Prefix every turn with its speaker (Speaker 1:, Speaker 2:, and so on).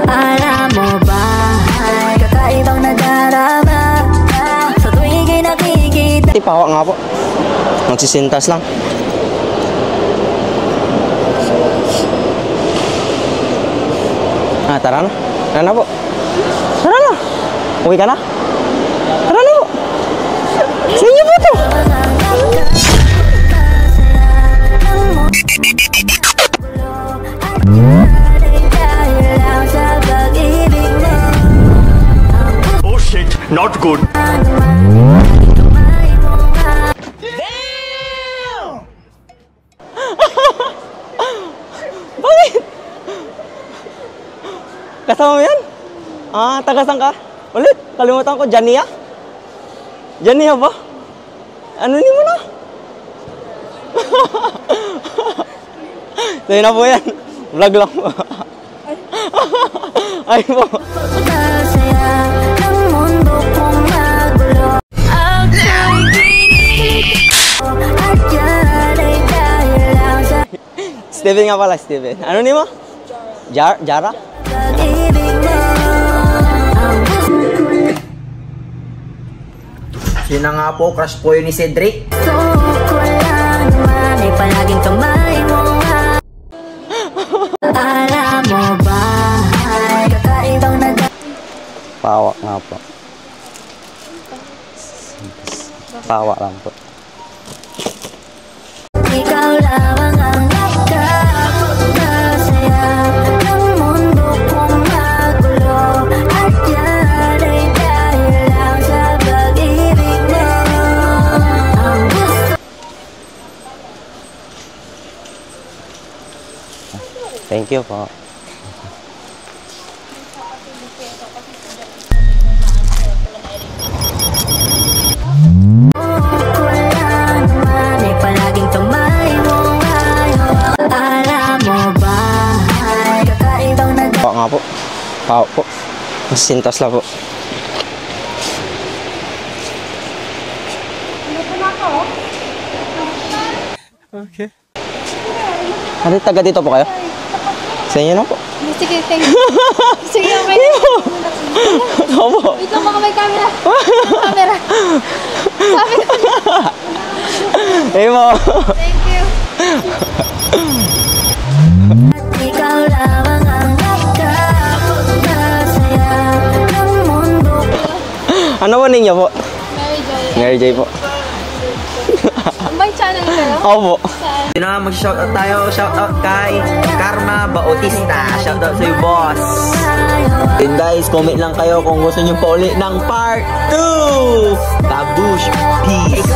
Speaker 1: Alam mo ba, kakaibang nadarama sa tuwing ika'y nakikita.
Speaker 2: Pawa nga po. Magsisintas lang. Tara na. Tara na po. Tara na. Uwi ka na. Tara na po. Sa inyo po ito.
Speaker 3: Oh shit, not good.
Speaker 2: Kasama mo yan? Taga-saan ka? Ulit, kalimutan ko, Jania? Jania ba? Ano ni mo na? Sa'yo na po yan. Vlog lang po. Ay po. Steven nga pala, Steven. Ano ni mo? Jara?
Speaker 4: Sino nga po, crush po yun ni Cedric?
Speaker 2: Pawa nga po. Pawa lang po.
Speaker 1: Ikaw lamang ang nakakasaya ng mundo kong magulo. At yan ay dahil lang sa pag-ibig mo. Ang gusto.
Speaker 2: Thank you po. Nga po. Pao po. Sintas lang po. Okay. Ano, taga dito po kayo? Sa inyo na po.
Speaker 5: Sige, thank you. Sige, okay na.
Speaker 2: Opo.
Speaker 5: Ito mga may camera. Camera. Sabi ko na.
Speaker 2: Hey mo.
Speaker 5: Thank you.
Speaker 1: Ikaw lamang ang nakakasaya ng mundo.
Speaker 2: Ano po ninyo po?
Speaker 5: Mary Joy.
Speaker 2: Mary Joy po.
Speaker 5: Ang may channel kayo?
Speaker 2: Opo.
Speaker 4: Sino nga mag-shoutout tayo? Shoutout kay Karma Bautista. Shoutout sa'yo, boss. And guys, comment lang kayo kung gusto nyo pa ulit ng part 2. Tabush. Peace.